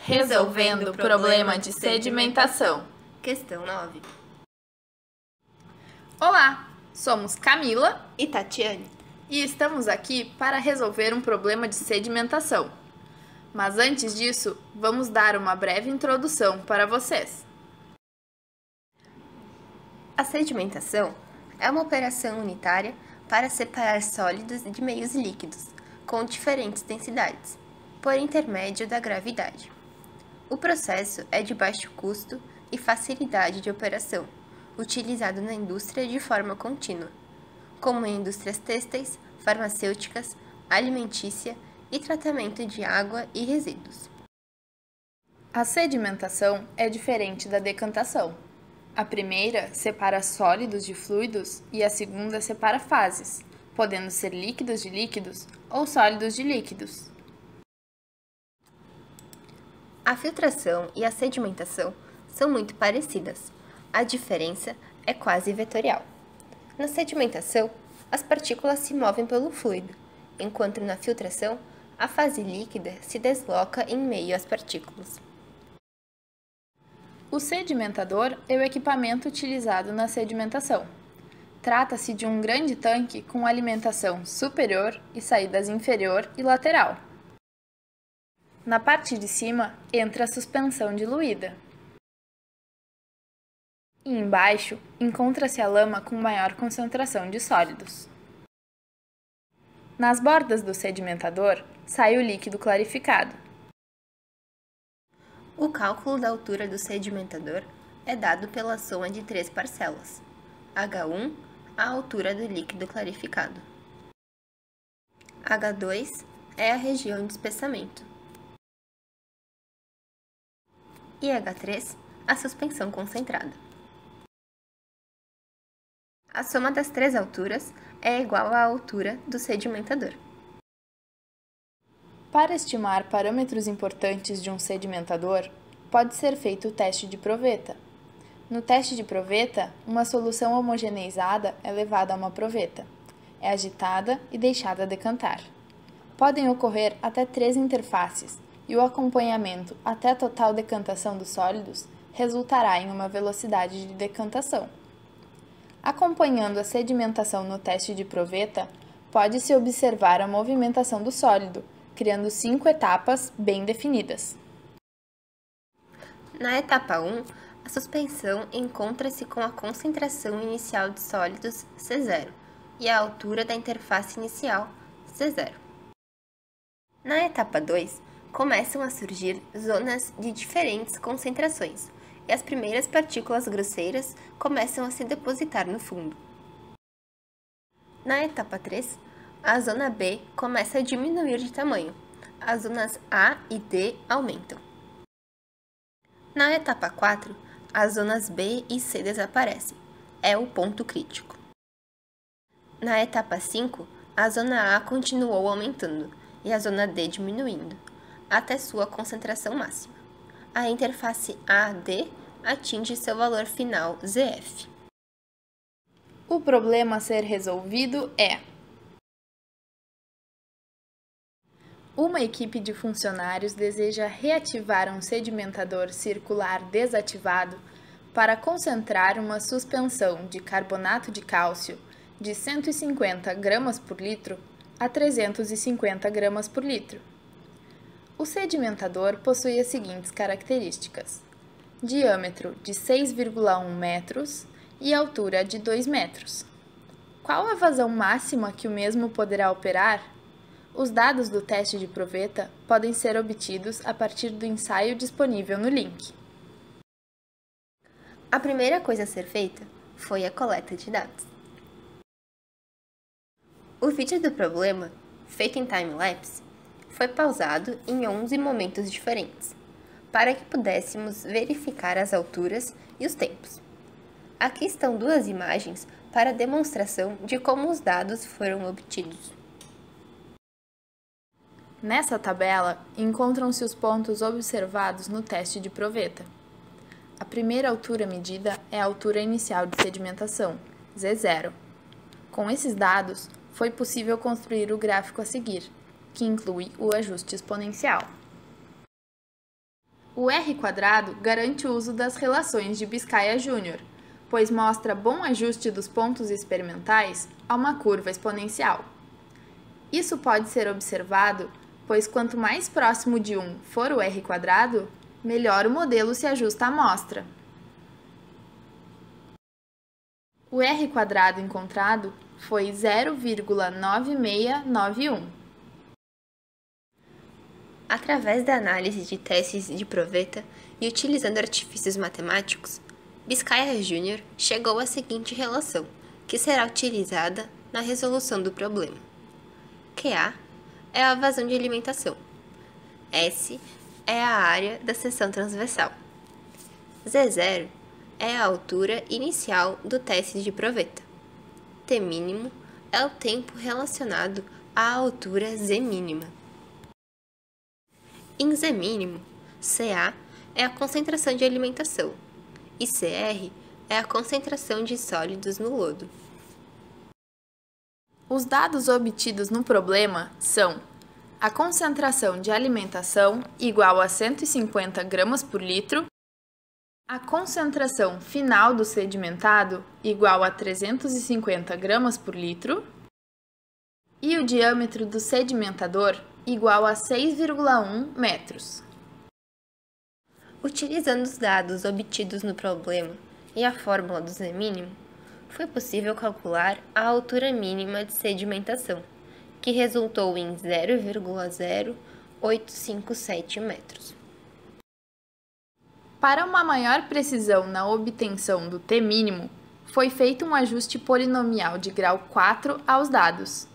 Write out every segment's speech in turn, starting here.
Resolvendo o problema de sedimentação. Questão 9. Olá, somos Camila E Tatiane. e estamos aqui para resolver um problema de sedimentação. Mas antes disso, vamos dar uma breve introdução para vocês. A sedimentação é uma operação unitária para separar sólidos de meios líquidos com diferentes densidades, por intermédio da gravidade. O processo é de baixo custo e facilidade de operação, utilizado na indústria de forma contínua, como em indústrias têxteis, farmacêuticas, alimentícia e tratamento de água e resíduos. A sedimentação é diferente da decantação. A primeira separa sólidos de fluidos e a segunda separa fases, podendo ser líquidos de líquidos ou sólidos de líquidos. A filtração e a sedimentação são muito parecidas. A diferença é quase vetorial. Na sedimentação, as partículas se movem pelo fluido, enquanto na filtração, a fase líquida se desloca em meio às partículas. O sedimentador é o equipamento utilizado na sedimentação. Trata-se de um grande tanque com alimentação superior e saídas inferior e lateral. Na parte de cima entra a suspensão diluída. E embaixo encontra-se a lama com maior concentração de sólidos. Nas bordas do sedimentador sai o líquido clarificado. O cálculo da altura do sedimentador é dado pela soma de 3 parcelas. H1, a altura do líquido clarificado. H2 é a região de espessamento. E H3, a suspensão concentrada. A soma das 3 alturas é igual à altura do sedimentador. Para estimar parâmetros importantes de um sedimentador, pode ser feito o teste de proveta. No teste de proveta, uma solução homogeneizada é levada a uma proveta, é agitada e deixada decantar. Podem ocorrer até 3 interfaces, e o acompanhamento até a total decantação dos sólidos resultará em uma velocidade de decantação. Acompanhando a sedimentação no teste de proveta, pode-se observar a movimentação do sólido, criando 5 etapas bem definidas. Na etapa 1, a suspensão encontra-se com a concentração inicial de sólidos C0 e a altura da interface inicial C0. Na etapa 2, começam a surgir zonas de diferentes concentrações e as primeiras partículas grosseiras começam a se depositar no fundo. Na etapa 3, a zona B começa a diminuir de tamanho, as zonas A e D aumentam. Na etapa 4, as zonas B e C desaparecem, é o ponto crítico. Na etapa 5, a zona A continuou aumentando e a zona D diminuindo, até sua concentração máxima. A interface AD atinge seu valor final ZF. O problema a ser resolvido é: uma equipe de funcionários deseja reativar um sedimentador circular desativado para concentrar uma suspensão de carbonato de cálcio de 150 gramas por litro a 350 gramas por litro. O sedimentador possui as seguintes características: diâmetro de 6,1 metros e altura de 2 metros. Qual a vazão máxima que o mesmo poderá operar? Os dados do teste de proveta podem ser obtidos a partir do ensaio disponível no link. A primeira coisa a ser feita foi a coleta de dados. O vídeo do problema, feito em time-lapse, foi pausado em 11 momentos diferentes, para que pudéssemos verificar as alturas e os tempos. Aqui estão 2 imagens para demonstração de como os dados foram obtidos. Nessa tabela, encontram-se os pontos observados no teste de proveta. A primeira altura medida é a altura inicial de sedimentação, Z0. Com esses dados, foi possível construir o gráfico a seguir, que inclui o ajuste exponencial. O R² garante o uso das relações de Biscaia-Júnior, pois mostra bom ajuste dos pontos experimentais a uma curva exponencial. Isso pode ser observado, pois quanto mais próximo de 1 for o R², melhor o modelo se ajusta à amostra. O R² encontrado foi 0,9691. Através da análise de testes de proveta e utilizando artifícios matemáticos, Biscaia-Júnior chegou à seguinte relação, que será utilizada na resolução do problema. QA é a vazão de alimentação. S é a área da seção transversal. Z0 é a altura inicial do teste de proveta. T mínimo é o tempo relacionado à altura Z mínima. Em Z mínimo, CA é a concentração de alimentação e CR é a concentração de sólidos no lodo. Os dados obtidos no problema são a concentração de alimentação igual a 150 gramas por litro, a concentração final do sedimentado igual a 350 gramas por litro e o diâmetro do sedimentador igual a 6,1 metros. Utilizando os dados obtidos no problema e a fórmula do Z mínimo, foi possível calcular a altura mínima de sedimentação, que resultou em 0,0857 metros. Para uma maior precisão na obtenção do T mínimo, foi feito um ajuste polinomial de grau 4 aos dados.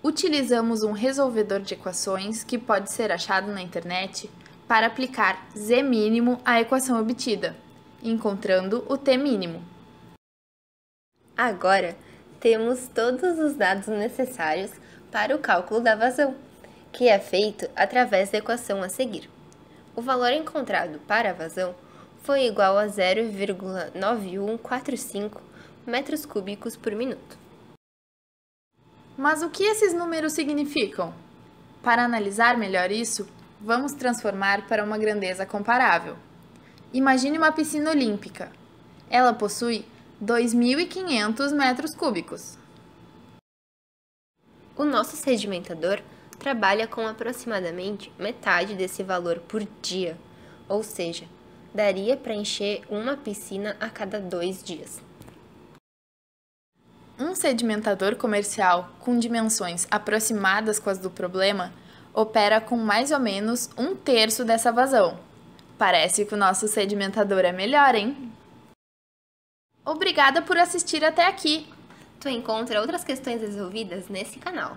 Utilizamos um resolvedor de equações que pode ser achado na internet para aplicar Z mínimo à equação obtida, encontrando o T mínimo. Agora, temos todos os dados necessários para o cálculo da vazão, que é feito através da equação a seguir. O valor encontrado para a vazão foi igual a 0,9145 metros cúbicos por minuto. Mas o que esses números significam? Para analisar melhor isso, vamos transformar para uma grandeza comparável. Imagine uma piscina olímpica. Ela possui 2.500 metros cúbicos. O nosso sedimentador trabalha com aproximadamente metade desse valor por dia, ou seja, daria para encher uma piscina a cada 2 dias. Um sedimentador comercial com dimensões aproximadas com as do problema opera com mais ou menos 1/3 dessa vazão. Parece que o nosso sedimentador é melhor, hein? Obrigada por assistir até aqui! Tu encontra outras questões resolvidas nesse canal.